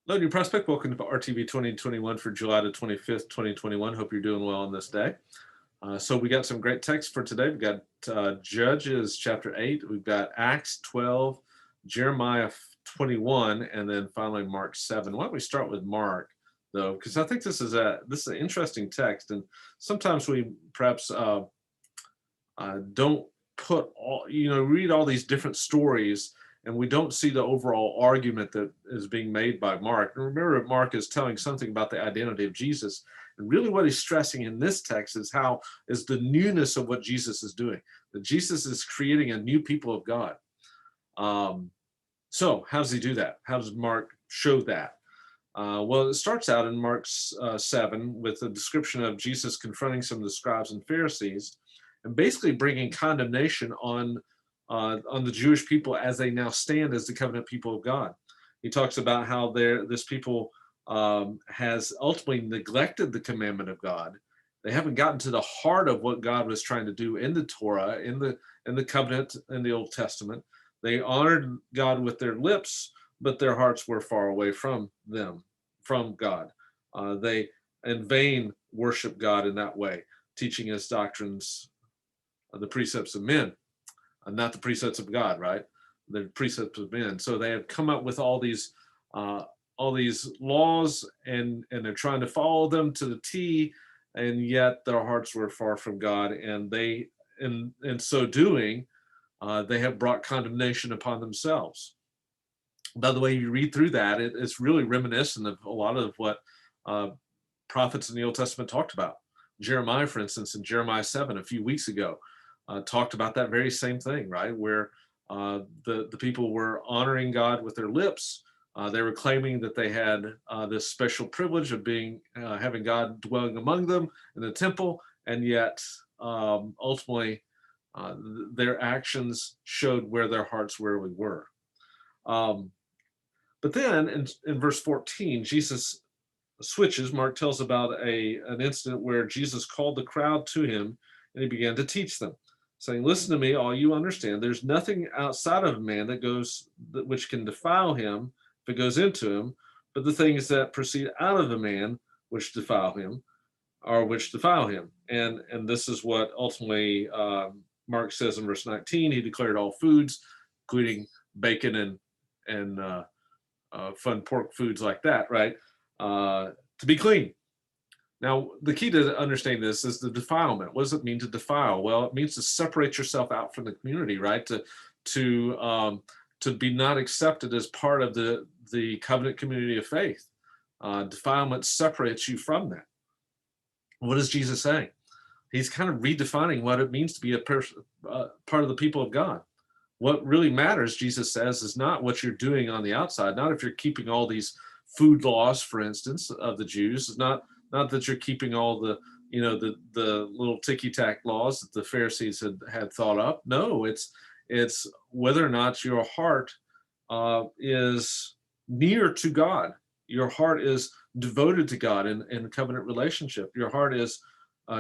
Hello, New Prospect. Welcome to RTB 2021 for July the 25th, 2021. Hope you're doing well on this day. So we got some great texts for today. We got Judges chapter 8. We've got Acts 12, Jeremiah 21, and then finally Mark 7. Why don't we start with Mark, though? Because I think this is an interesting text. And sometimes we perhaps don't put read all these different stories and we don't see the overall argument that is being made by Mark. And remember, Mark is telling something about the identity of Jesus. And really what he's stressing in this text is the newness of what Jesus is doing, that Jesus is creating a new people of God. So how does he do that? How does Mark show that? Well, it starts out in Mark 7 with a description of Jesus confronting some of the scribes and Pharisees and basically bringing condemnation on the Jewish people as they now stand as the covenant people of God. He talks about how this people has ultimately neglected the commandment of God. They haven't gotten to the heart of what God was trying to do in the Torah, in the covenant in the Old Testament. They honored God with their lips, but their hearts were far away from God. They in vain worship God in that way, teaching his doctrines, the precepts of men, not the precepts of God, right? The precepts of men. So they have come up with all these laws, and they're trying to follow them to the T, and yet their hearts were far from God, and they, in so doing, they have brought condemnation upon themselves. By the way, you read through that, it's really reminiscent of a lot of what prophets in the Old Testament talked about. Jeremiah, for instance, in Jeremiah 7 a few weeks ago, talked about that very same thing, right? Where the people were honoring God with their lips. They were claiming that they had this special privilege of having God dwelling among them in the temple, and yet ultimately their actions showed where their hearts really were. But then in verse 14, Jesus switches. Mark tells about an incident where Jesus called the crowd to him and he began to teach them, saying, "Listen to me, all you understand. There's nothing outside of a man which can defile him if it goes into him, but the things that proceed out of the man which defile him are which defile him." And this is what ultimately Mark says in verse 19. He declared all foods, including bacon and fun pork foods like that, right, to be clean. Now, the key to understanding this is the defilement. What does it mean to defile? Well, it means to separate yourself out from the community, right? To be not accepted as part of the covenant community of faith. Defilement separates you from that. What is Jesus saying? He's kind of redefining what it means to be a part of the people of God. What really matters, Jesus says, is not what you're doing on the outside, not if you're keeping all these food laws, for instance, of the Jews. It's not that you're keeping all the little ticky-tack laws that the Pharisees had thought up. No, it's whether or not your heart is near to God. Your heart is devoted to God in covenant relationship. Your heart is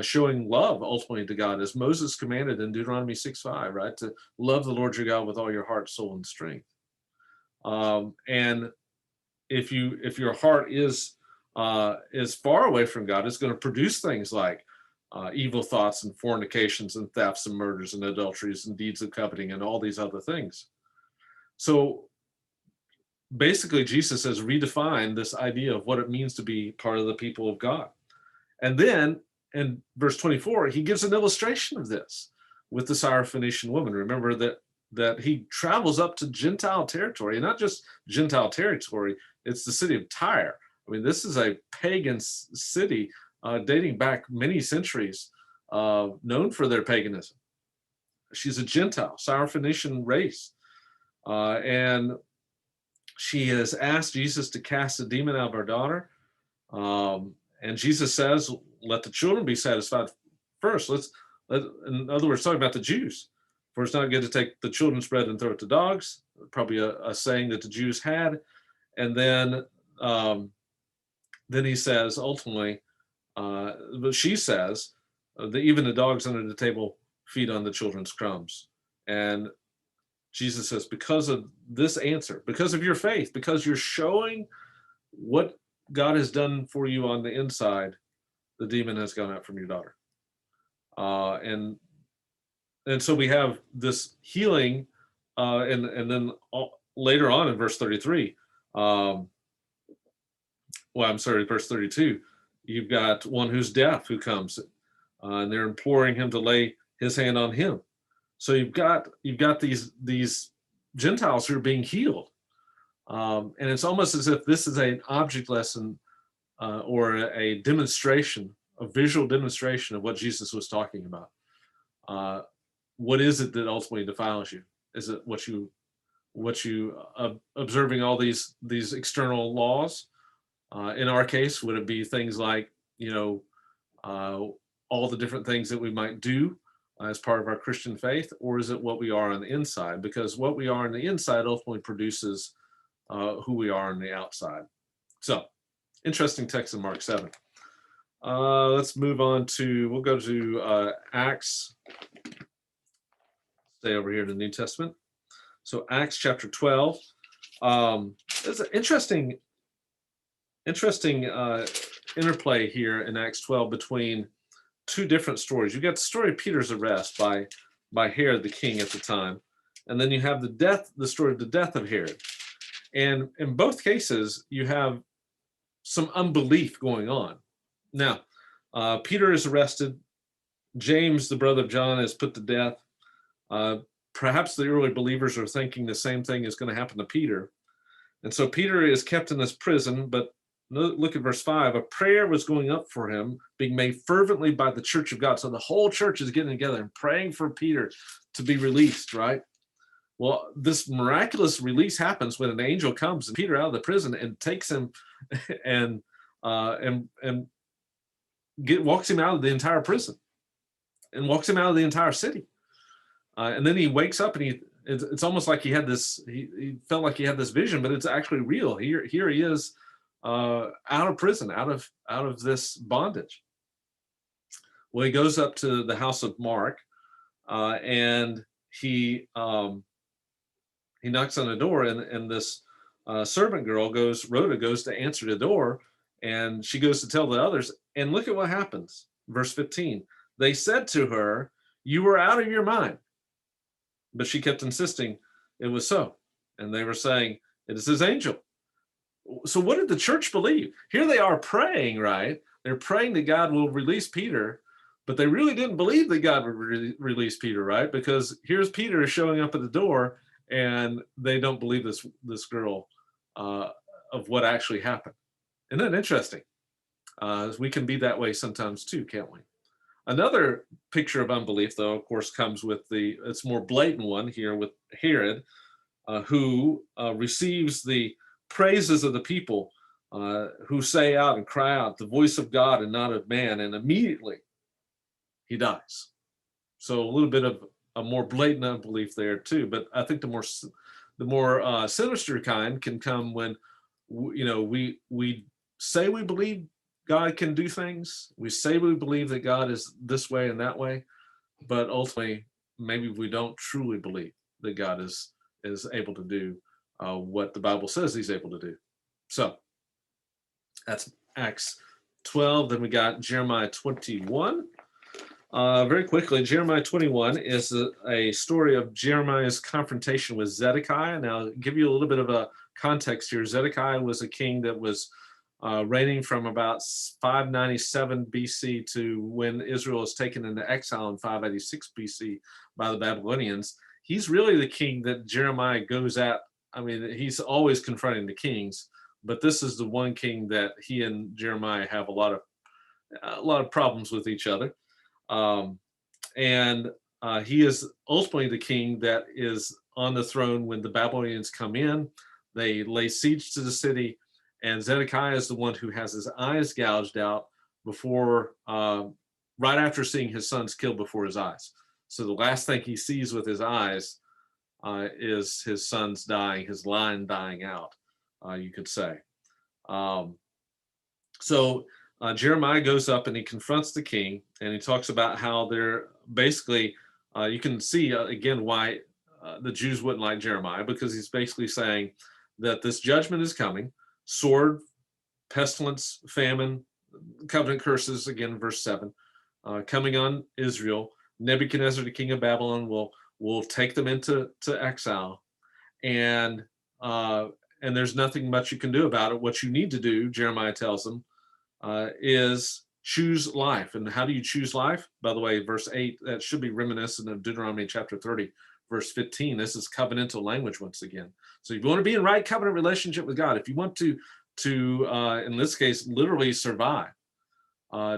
showing love ultimately to God, as Moses commanded in Deuteronomy 6:5, right? To love the Lord your God with all your heart, soul, and strength. And if your heart is far away from God, it's going to produce things like evil thoughts and fornications and thefts and murders and adulteries and deeds of coveting and all these other things. So basically, Jesus has redefined this idea of what it means to be part of the people of God. And then in verse 24, he gives an illustration of this with the Syrophoenician woman. Remember that he travels up to Gentile territory, and not just Gentile territory, it's the city of Tyre. I mean, this is a pagan city dating back many centuries, known for their paganism. She's a Gentile, Syrophoenician race. And she has asked Jesus to cast a demon out of her daughter. And Jesus says, let the children be satisfied first. In other words, talking about the Jews. For it's not good to take the children's bread and throw it to dogs, probably a saying that the Jews had. And then he says, ultimately, but she says, that even the dogs under the table feed on the children's crumbs. And Jesus says, because of this answer, because of your faith, because you're showing what God has done for you on the inside, the demon has gone out from your daughter. And so we have this healing, and then later on in verse 33, um, well, I'm sorry, verse 32, you've got one who's deaf who comes, and they're imploring him to lay his hand on him. So you've got these Gentiles who are being healed, and it's almost as if this is an object lesson, or a demonstration, a visual demonstration of what Jesus was talking about. What is it that ultimately defiles you? Is it what you observing all these external laws? In our case, would it be things like, uh, all the different things that we might do as part of our Christian faith, or is it what we are on the inside? Because what we are on the inside ultimately produces who we are on the outside. So, interesting text in Mark 7. Let's move on to, we'll go to Acts. Stay over here in the New Testament. So Acts chapter 12. There's an interesting interplay here in Acts 12 between two different stories. You got the story of Peter's arrest by Herod the king at the time, and then you have the story of the death of Herod. And in both cases, you have some unbelief going on. Now, Peter is arrested. James, the brother of John, is put to death. Perhaps the early believers are thinking the same thing is going to happen to Peter. And so Peter is kept in this prison, but look at verse 5. A prayer was going up for him, being made fervently by the church of God. So the whole church is getting together and praying for Peter to be released, right? Well, this miraculous release happens when an angel comes and Peter out of the prison and takes him and walks him out of the entire prison and walks him out of the entire city. And then he wakes up and it's almost like he felt like he had this vision, but it's actually real. Here he is, out of prison, out of this bondage. Well, he goes up to the house of Mark, and he knocks on the door, and this servant girl Rhoda goes to answer the door, and she goes to tell the others, and look at what happens. Verse 15, they said to her, "You were out of your mind." But she kept insisting it was so. And they were saying, "It is his angel." So what did the church believe? Here they are praying, right? They're praying that God will release Peter, but they really didn't believe that God would release Peter, right? Because here's Peter showing up at the door, and they don't believe this girl of what actually happened. Isn't that interesting? We can be that way sometimes too, can't we? Another picture of unbelief, though, of course, comes with it's more blatant one here with Herod, who receives the praises of the people, who say out and cry out the voice of God and not of man, and immediately he dies. So a little bit of a more blatant unbelief there too. But I think the more sinister kind can come when we say we believe God can do things. We say we believe that God is this way and that way, but ultimately, maybe we don't truly believe that God is able to do what the Bible says he's able to do. So that's Acts 12. Then we got Jeremiah 21. Very quickly, Jeremiah 21 is a story of Jeremiah's confrontation with Zedekiah. Now, I'll give you a little bit of a context here. Zedekiah was a king that was reigning from about 597 BC to when Israel is taken into exile in 586 BC by the Babylonians. He's really the king that Jeremiah goes at. I mean, he's always confronting the kings, but this is the one king that he and Jeremiah have a lot of problems with each other. And he is ultimately the king that is on the throne when the Babylonians come in. They lay siege to the city, and Zedekiah is the one who has his eyes gouged out before, right after seeing his sons killed before his eyes. So the last thing he sees with his eyes is his sons dying, his line dying out, you could say. So Jeremiah goes up and he confronts the king, and he talks about how they're basically, you can see again why the Jews wouldn't like Jeremiah, because he's basically saying that this judgment is coming. Sword pestilence, famine, covenant curses, again, verse 7, coming on Israel. Nebuchadnezzar, the king of Babylon, will take them into exile, and uh, and there's nothing much you can do about it. What you need to do, Jeremiah tells them, is choose life. And how do you choose life? By the way, verse 8, that should be reminiscent of Deuteronomy chapter 30, verse 15. This is covenantal language once again. So if you want to be in right covenant relationship with God, if you want to in this case, literally survive,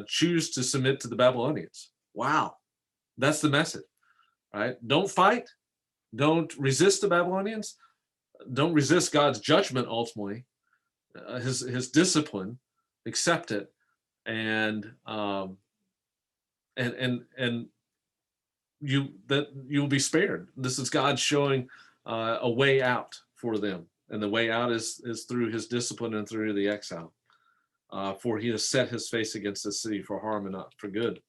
choose to submit to the Babylonians. Wow, that's the message, right? Don't fight. Don't resist the Babylonians. Don't resist God's judgment ultimately, his discipline. Accept it, and you'll be spared. This is God showing a way out for them, and the way out is through his discipline and through the exile. For he has set his face against the city for harm and not for good.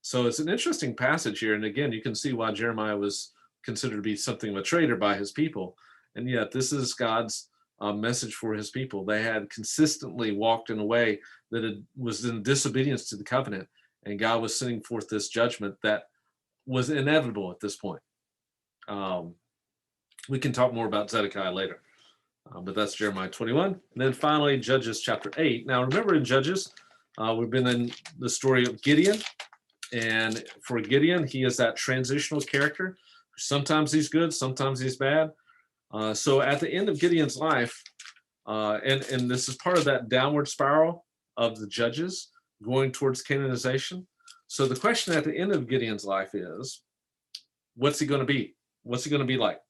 So it's an interesting passage here, and again, you can see why Jeremiah was considered to be something of a traitor by his people, and yet this is God's message for his people. They had consistently walked in a way that was in disobedience to the covenant, and God was sending forth this judgment that was inevitable at this point. We can talk more about Zedekiah later, but that's Jeremiah 21. And then finally, Judges chapter 8. Now, remember in Judges, we've been in the story of Gideon, and for Gideon, he is that transitional character. Sometimes he's good, sometimes he's bad. So at the end of Gideon's life, and this is part of that downward spiral of the judges going towards Canaanization. So the question at the end of Gideon's life is, what's he going to be? What's he going to be like?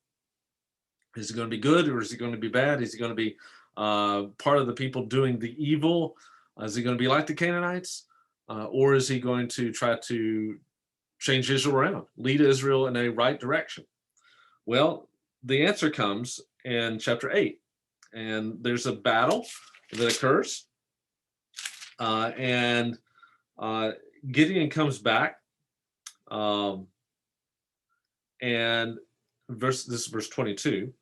Is he going to be good, or is he going to be bad? Is he going to be part of the people doing the evil? Is he going to be like the Canaanites? Or is he going to try to change Israel around, lead Israel in a right direction? Well, the answer comes in chapter 8. And there's a battle that occurs. And Gideon comes back. And this is verse 22.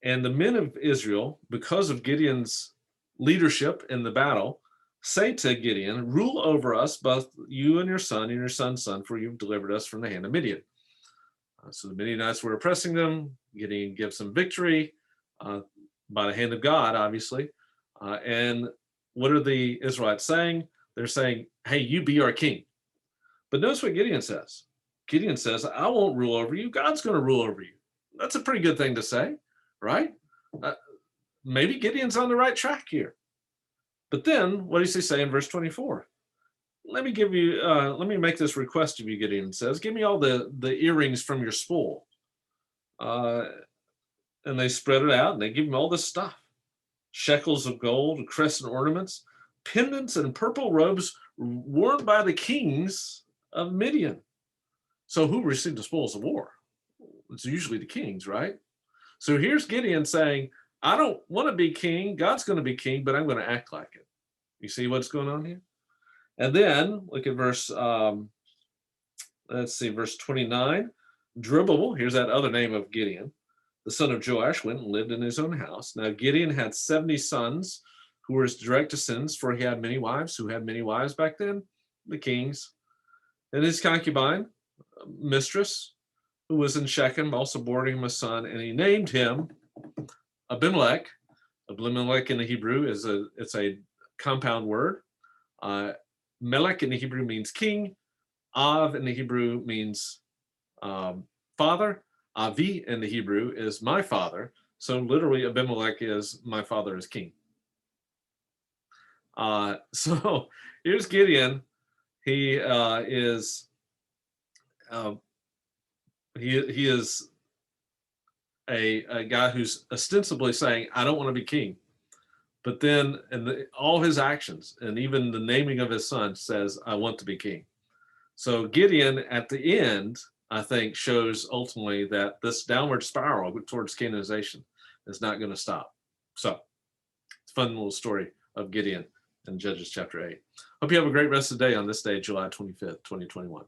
And the men of Israel, because of Gideon's leadership in the battle, say to Gideon, rule over us, both you and your son's son, for you've delivered us from the hand of Midian. So the Midianites were oppressing them. Gideon gives them victory by the hand of God, obviously. And what are the Israelites saying? They're saying, hey, you be our king. But notice what Gideon says. Gideon says, I won't rule over you. God's going to rule over you. That's a pretty good thing to say, right? Maybe Gideon's on the right track here. But then, what does he say in verse 24? Let me make this request of you, Gideon says. Give me all the earrings from your spoil. And they spread it out, and they give him all this stuff. Shekels of gold, crescent ornaments, pendants, and purple robes worn by the kings of Midian. So who received the spoils of war? It's usually the kings, right? So here's Gideon saying, I don't want to be king. God's going to be king, but I'm going to act like it. You see what's going on here? And then look at verse 29. Dribble, here's that other name of Gideon, the son of Joash, went and lived in his own house. Now Gideon had 70 sons who were his direct descendants, for he had many wives. Who had many wives back then? The kings. And his concubine, mistress, who was in Shechem, also bore him a son, and he named him Abimelech. Abimelech in the Hebrew it's a compound word. Melech in the Hebrew means king. Av in the Hebrew means father. Avi in the Hebrew is my father. So literally Abimelech is my father is king. So here's Gideon. He is a guy who's ostensibly saying, I don't want to be king. But then all his actions and even the naming of his son says, I want to be king. So Gideon at the end, I think, shows ultimately that this downward spiral towards Canaanization is not going to stop. So it's a fun little story of Gideon in Judges chapter 8. Hope you have a great rest of the day on this day, July 25th, 2021.